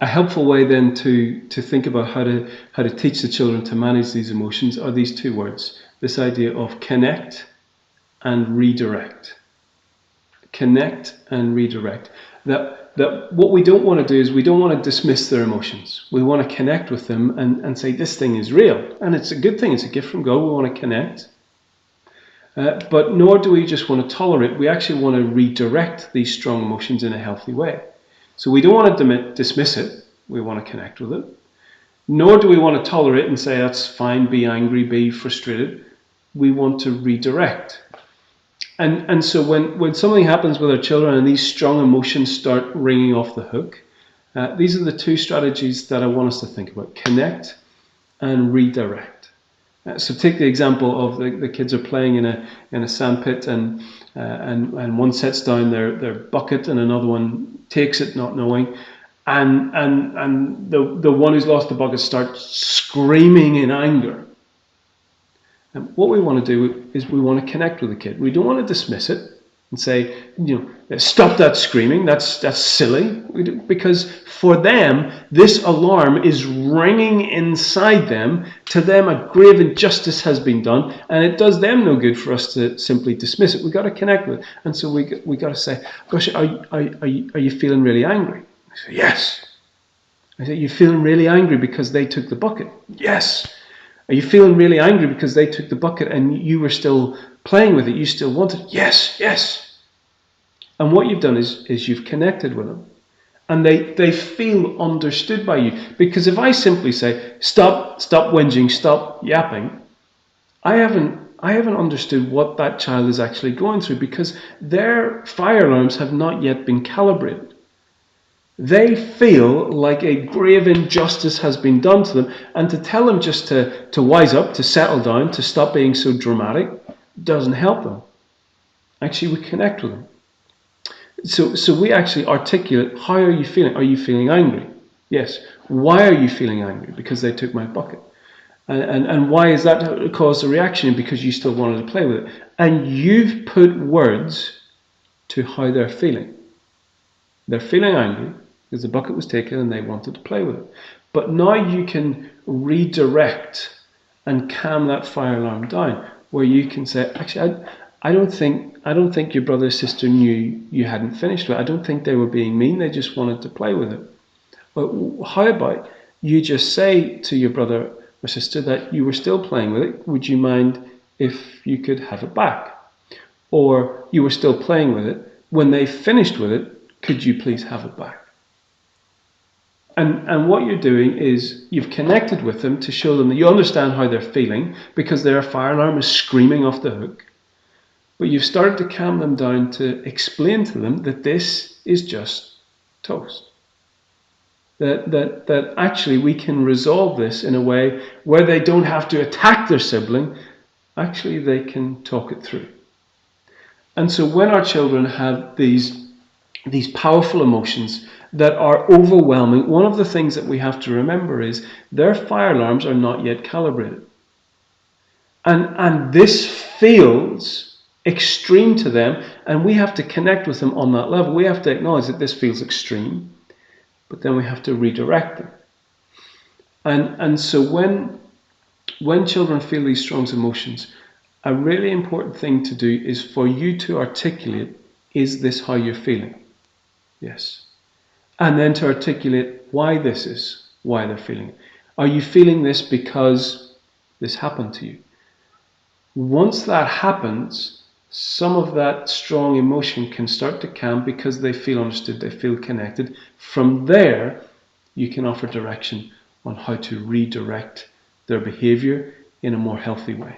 A helpful way then to think about how to teach the children to manage these emotions are these two words. This idea of connect and redirect. Connect and redirect. That what we don't want to do is we don't want to dismiss their emotions. We want to connect with them and say this thing is real. And it's a good thing. It's a gift from God. We want to connect. But nor do we just want to tolerate. We actually want to redirect these strong emotions in a healthy way. So we don't want to dismiss it. We want to connect with it. Nor do we want to tolerate and say, that's fine, be angry, be frustrated. We want to redirect. And so when something happens with our children and these strong emotions start ringing off the hook, these are the two strategies that I want us to think about. Connect and redirect. So take the example of the kids are playing in a sandpit and one sets down their bucket and another one takes it not knowing. And the one who's lost the bucket starts screaming in anger. And what we want to do is we want to connect with the kid. We don't want to dismiss it and say, stop that screaming. That's silly. Because for them, this alarm is ringing inside them. To them, a grave injustice has been done, and it does them no good for us to simply dismiss it. We've got to connect with it. And so we got to say, gosh, are you feeling really angry? I say, yes. I say, you feeling really angry because they took the bucket? Yes. Are you feeling really angry because they took the bucket and you were still playing with it? You still wanted it? Yes, yes. And what you've done is you've connected with them. And they feel understood by you. Because if I simply say, stop whinging, stop yapping, I haven't understood what that child is actually going through, because their fire alarms have not yet been calibrated. They feel like a grave injustice has been done to them, and to tell them just to wise up, to settle down, to stop being so dramatic, doesn't help them. Actually, we connect with them. So we actually articulate, how are you feeling? Are you feeling angry? Yes. Why are you feeling angry? Because they took my bucket. And why is that caused a reaction? Because you still wanted to play with it. And you've put words to how they're feeling. They're feeling angry because the bucket was taken and they wanted to play with it. But now you can redirect and calm that fire alarm down, where you can say, actually, I don't think your brother or sister knew you hadn't finished with it. I don't think they were being mean. They just wanted to play with it. But how about you just say to your brother or sister that you were still playing with it? Would you mind if you could have it back? Or you were still playing with it. When they finished with it, could you please have it back? And what you're doing is you've connected with them to show them that you understand how they're feeling, because their fire alarm is screaming off the hook. But you've started to calm them down to explain to them that this is just toast. That actually we can resolve this in a way where they don't have to attack their sibling. Actually, they can talk it through. And so when our children have these powerful emotions that are overwhelming, one of the things that we have to remember is their fire alarms are not yet calibrated. And this feels extreme to them, and we have to connect with them on that level. We have to acknowledge that this feels extreme, but then we have to redirect them. And so when children feel these strong emotions, a really important thing to do is for you to articulate, is this how you're feeling? Yes. And then to articulate why this is, why they're feeling it. Are you feeling this because this happened to you? Once that happens, some of that strong emotion can start to calm because they feel understood, they feel connected. From there, you can offer direction on how to redirect their behavior in a more healthy way.